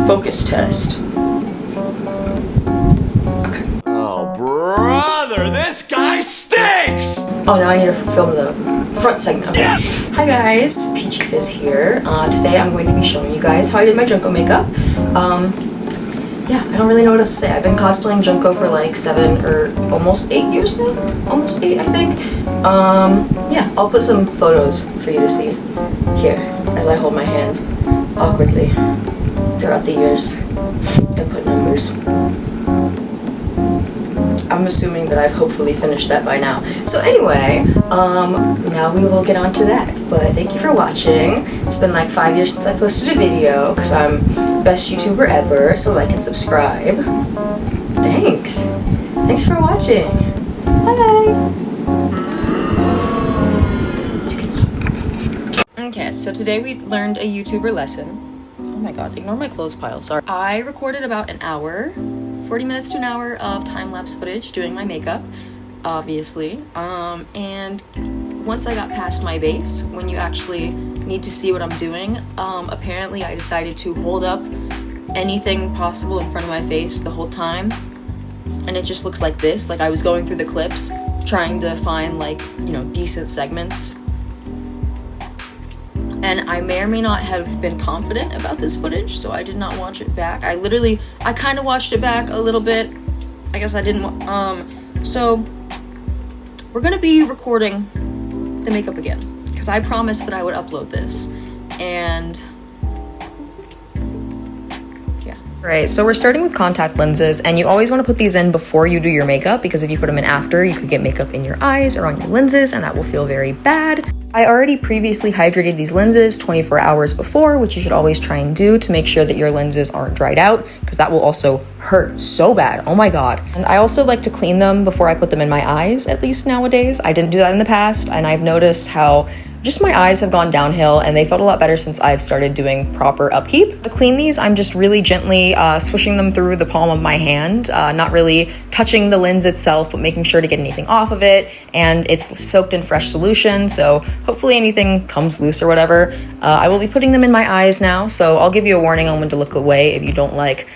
Focus test. Oh, brother, this guy stinks! Oh, now I need to film the front segment. Okay. Yes. Hi guys, Peachy Fizz here. Today I'm going to be showing you guys how I did my Junko makeup. Yeah, I don't really know what else to say. I've been cosplaying Junko for like 7 or almost 8 years now? Almost 8, I think. Yeah, I'll put some photos for you to see here as I hold my hand awkwardly throughout the years and put numbers. I'm assuming that I've hopefully finished that by now. So anyway, now we will get on to that. But thank you for watching. It's been like 5 years since I posted a video because I'm best YouTuber ever, so like and subscribe. Thanks. Thanks for watching. Bye. Okay, so today we learned a YouTuber lesson. Oh my god, ignore my clothes pile, sorry. I recorded about an hour, 40 minutes to an hour of time-lapse footage doing my makeup, obviously. And once I got past my base, when you actually need to see what I'm doing, apparently I decided to hold up anything possible in front of my face the whole time. And it just looks like this. Like I was going through the clips, trying to find like, you know, decent segments. And I may or may not have been confident about this footage, so I did not watch it back. I kind of watched it back a little bit. I guess I didn't, so we're gonna be recording the makeup again, because I promised that I would upload this, and yeah. Right, so we're starting with contact lenses, and you always want to put these in before you do your makeup, because if you put them in after, you could get makeup in your eyes or on your lenses, and that will feel very bad. I already previously hydrated these lenses 24 hours before, which you should always try and do to make sure that your lenses aren't dried out, because that will also hurt so bad. Oh my god. And I also like to clean them before I put them in my eyes, at least nowadays. I didn't do that in the past, and I've noticed how just my eyes have gone downhill, and they felt a lot better since I've started doing proper upkeep. To clean these, I'm just really gently swishing them through the palm of my hand, not really touching the lens itself, but making sure to get anything off of it, and it's soaked in fresh solution, so hopefully anything comes loose or whatever. I will be putting them in my eyes now, so I'll give you a warning on when to look away if you don't like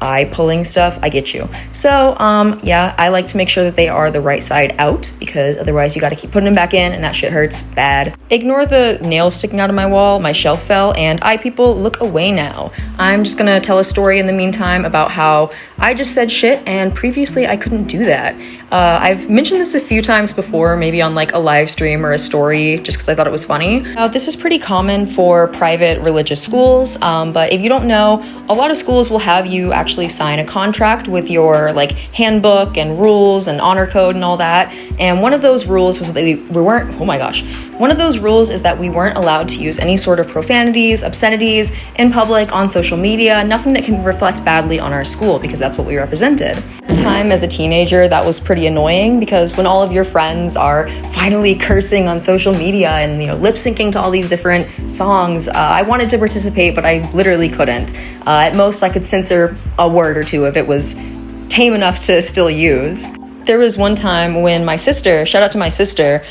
eye pulling stuff. I get you. So yeah, I like to make sure that they are the right side out, because otherwise you got to keep putting them back in, and that shit hurts bad. Ignore the nails sticking out of my wall. My shelf fell, and eye people, look away now. I'm just gonna tell a story in the meantime about how I just said shit, and previously I couldn't do that. I've mentioned this a few times before, maybe on like a live stream or a story, just because I thought it was funny. This is pretty common for private religious schools, but if you don't know, a lot of schools will have you actually sign a contract with your like handbook and rules and honor code and all that. And one of those rules was that we weren't, oh my gosh, one of those rules is that we weren't allowed to use any sort of profanities, obscenities in public, on social media, nothing that can reflect badly on our school, because that's what we represented. At the time as a teenager, that was pretty annoying, because when all of your friends are finally cursing on social media and, you know, lip syncing to all these different songs, I wanted to participate, but I literally couldn't. At most, I could censor a word or two if it was tame enough to still use. There was one time when my sister, shout out to my sister,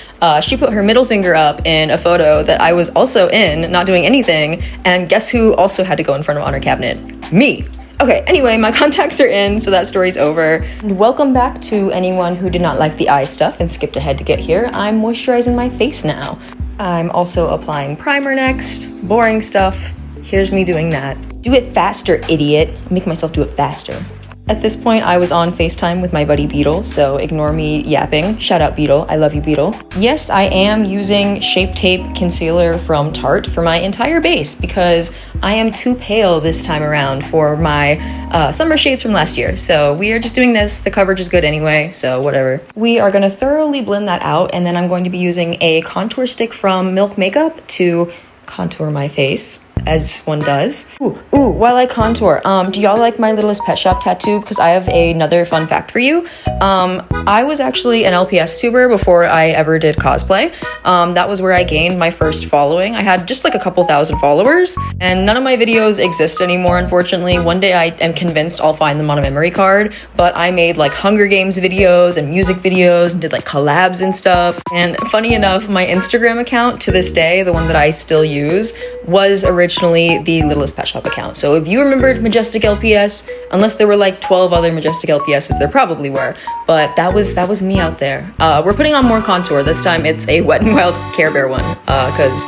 she put her middle finger up in a photo that I was also in, not doing anything, and guess who also had to go in front of honor cabinet? Me. Okay, anyway, my contacts are in, so that story's over. And welcome back to anyone who did not like the eye stuff and skipped ahead to get here. I'm moisturizing my face now. I'm also applying primer next. Boring stuff. Here's me doing that. Do it faster, idiot. Make myself do it faster. At this point, I was on FaceTime with my buddy Beetle, so ignore me yapping. Shout out Beetle, I love you Beetle. Yes, I am using Shape Tape Concealer from Tarte for my entire base, because I am too pale this time around for my summer shades from last year. So we are just doing this, the coverage is good anyway, so whatever. We are gonna thoroughly blend that out, and then I'm going to be using a contour stick from Milk Makeup to contour my face, as one does. Ooh, while I contour, do y'all like my Littlest Pet Shop tattoo? Because I have another fun fact for you. I was actually an LPS tuber before I ever did cosplay. That was where I gained my first following. I had just like a couple thousand followers, and none of my videos exist anymore, unfortunately. One day I am convinced I'll find them on a memory card, but I made like Hunger Games videos and music videos and did like collabs and stuff. And funny enough, my Instagram account to this day, the one that I still use, was originally the Littlest Pet Shop account. now. So if you remembered Majestic LPS, unless there were like 12 other Majestic LPSs, there probably were, but that was me out there. We're putting on more contour. This time it's a Wet n Wild Care Bear one, because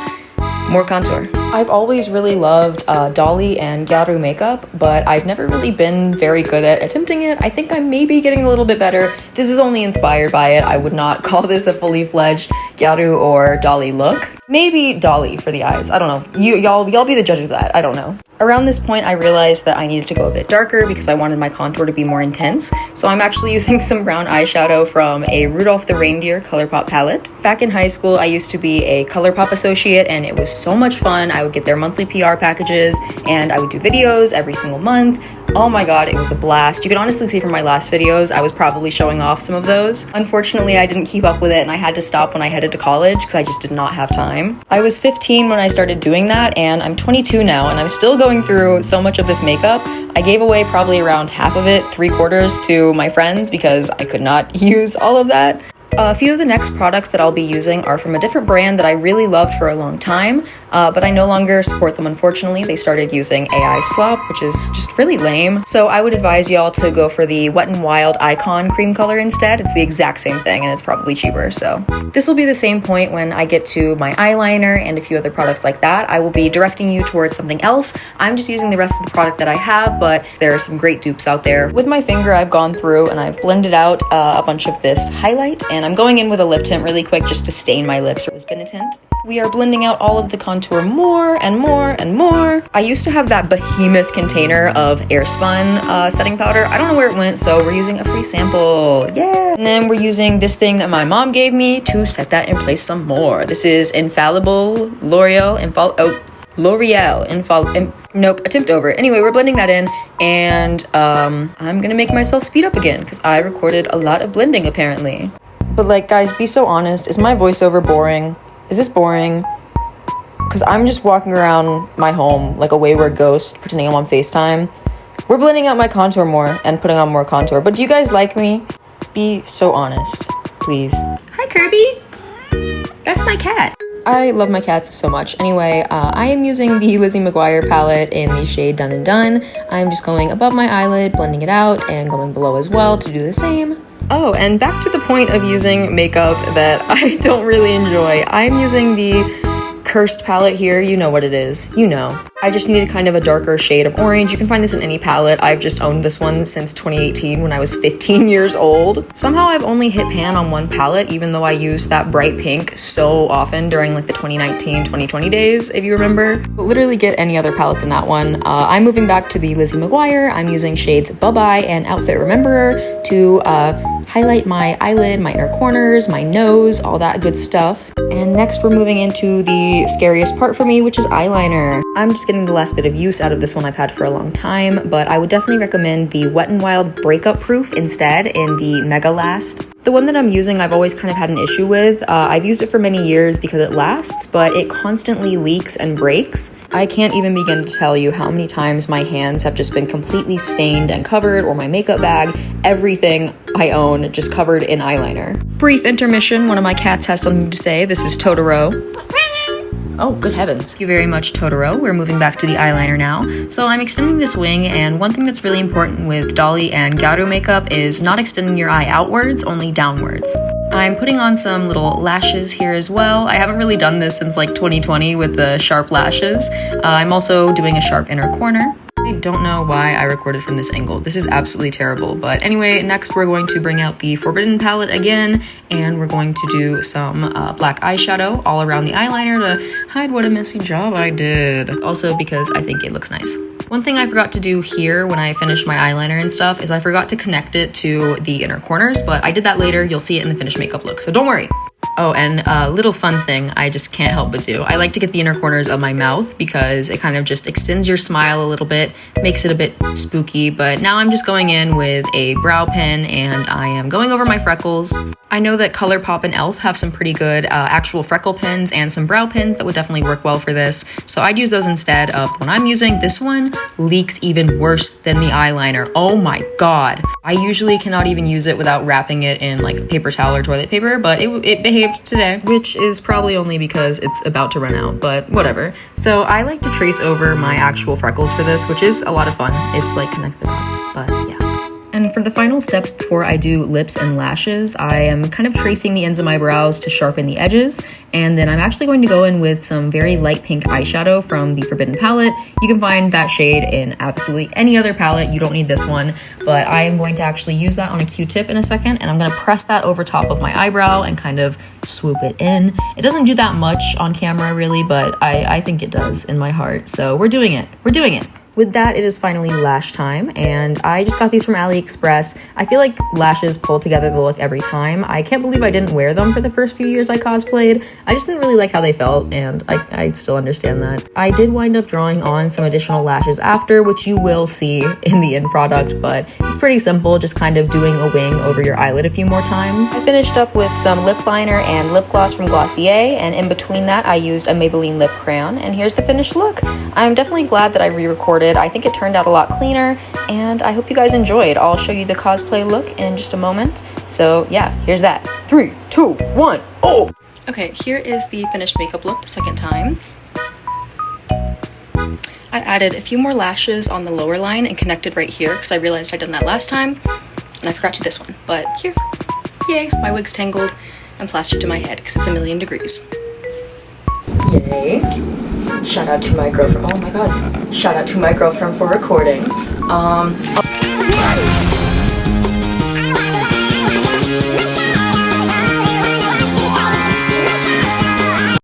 more contour. I've always really loved Dolly and Gyaru makeup, but I've never really been very good at attempting it. I think I'm maybe getting a little bit better. This is only inspired by it. I would not call this a fully fledged Gyaru or Dolly look. Maybe Dolly for the eyes. I don't know. Y'all be the judge of that. I don't know. Around this point, I realized that I needed to go a bit darker because I wanted my contour to be more intense. So I'm actually using some brown eyeshadow from a Rudolph the Reindeer ColourPop palette. Back in high school, I used to be a ColourPop associate and it was so much fun. I would get their monthly PR packages and I would do videos every single month. Oh my god, it was a blast. You can honestly see from my last videos, I was probably showing off some of those. Unfortunately, I didn't keep up with it and I had to stop when I headed to college because I just did not have time. I was 15 when I started doing that and I'm 22 now and I'm still going through so much of this makeup. I gave away probably around half of it, 3/4 to my friends because I could not use all of that. A few of the next products that I'll be using are from a different brand that I really loved for a long time, but I no longer support them, unfortunately. They started using AI Slop, which is just really lame. So I would advise y'all to go for the Wet n Wild Icon cream color instead. It's the exact same thing and it's probably cheaper, so. This will be the same point when I get to my eyeliner and a few other products like that. I will be directing you towards something else. I'm just using the rest of the product that I have, but there are some great dupes out there. With my finger, I've gone through and I've blended out a bunch of this highlight, and I'm going in with a lip tint really quick just to stain my lips with a tint. We are blending out all of the contour more and more and more. I used to have that behemoth container of Airspun setting powder. I don't know where it went, so we're using a free sample. Yeah! And then we're using this thing that my mom gave me to set that in place some more. This is Infallible L'Oreal nope, attempt over. Anyway, we're blending that in, and I'm gonna make myself speed up again because I recorded a lot of blending apparently. But like, guys, be so honest. Is my voiceover boring? Is this boring? Because I'm just walking around my home like a wayward ghost, pretending I'm on FaceTime. We're blending out my contour more and putting on more contour. But do you guys like me? Be so honest, please. Hi, Kirby. That's my cat. I love my cats so much. Anyway, I am using the Lizzie McGuire palette in the shade Done and Done. I'm just going above my eyelid, blending it out, and going below as well to do the same. Oh, and back to the point of using makeup that I don't really enjoy. I'm using the Cursed palette here. You know what it is. You know. I just needed kind of a darker shade of orange. You can find this in any palette. I've just owned this one since 2018 when I was 15 years old. Somehow I've only hit pan on one palette, even though I used that bright pink so often during like the 2019-2020 days, if you remember. But literally get any other palette than that one. I'm moving back to the Lizzie McGuire. I'm using shades Bye-Bye and Outfit Rememberer to highlight my eyelid, my inner corners, my nose, all that good stuff. And next we're moving into the scariest part for me, which is eyeliner. I'm just getting the last bit of use out of this one I've had for a long time, but I would definitely recommend the Wet n Wild Breakup Proof instead in the Mega Last. The one that I'm using, I've always kind of had an issue with. I've used it for many years because it lasts, but it constantly leaks and breaks. I can't even begin to tell you how many times my hands have just been completely stained and covered, or my makeup bag, everything I own just covered in eyeliner. Brief intermission, one of my cats has something to say. This is Totoro. Oh, good heavens. Thank you very much, Totoro. We're moving back to the eyeliner now. So I'm extending this wing, and one thing that's really important with Dolly and Gyaru makeup is not extending your eye outwards, only downwards. I'm putting on some little lashes here as well. I haven't really done this since like 2020 with the sharp lashes. I'm also doing a sharp inner corner. I don't know why I recorded from this angle. This is absolutely terrible. But anyway, next we're going to bring out the Forbidden palette again, and we're going to do some black eyeshadow all around the eyeliner to hide what a messy job I did. Also because I think it looks nice. One thing I forgot to do here when I finished my eyeliner and stuff is I forgot to connect it to the inner corners, but I did that later. You'll see it in the finished makeup look, so don't worry. Oh, and a little fun thing I just can't help but do. I like to get the inner corners of my mouth because it kind of just extends your smile a little bit, makes it a bit spooky, but now I'm just going in with a brow pen and I am going over my freckles. I know that ColourPop and e.l.f. have some pretty good actual freckle pens and some brow pens that would definitely work well for this, so I'd use those instead of the one I'm using. This one leaks even worse than the eyeliner. Oh my god. I usually cannot even use it without wrapping it in like paper towel or toilet paper, but it behaves saved today, which is probably only because it's about to run out, but whatever. So I like to trace over my actual freckles for this, which is a lot of fun. It's like connect the dots, but yeah. And for the final steps before I do lips and lashes, I am kind of tracing the ends of my brows to sharpen the edges. And then I'm actually going to go in with some very light pink eyeshadow from the Forbidden palette. You can find that shade in absolutely any other palette. You don't need this one, but I am going to actually use that on a Q-tip in a second. And I'm gonna press that over top of my eyebrow and kind of swoop it in. It doesn't do that much on camera really, but I think it does in my heart. So we're doing it, we're doing it. With that, it is finally lash time, and I just got these from AliExpress. I feel like lashes pull together the look every time. I can't believe I didn't wear them for the first few years I cosplayed. I just didn't really like how they felt, and I still understand that. I did wind up drawing on some additional lashes after, which you will see in the end product, but it's pretty simple, just kind of doing a wing over your eyelid a few more times. I finished up with some lip liner and lip gloss from Glossier, and in between that, I used a Maybelline lip crayon, and here's the finished look. I'm definitely glad that I re-recorded. I think it turned out a lot cleaner, and I hope you guys enjoyed. I'll show you the cosplay look in just a moment. So yeah, here's that. 3, 2, 1, oh! Okay, here is the finished makeup look the second time. I added a few more lashes on the lower line and connected right here because I realized I'd done that last time, and I forgot to do this one. But here, yay, my wig's tangled and plastered to my head because it's 1,000,000 degrees. Yay. Shout out to my girlfriend. Oh my god. Shout out to my girlfriend for recording.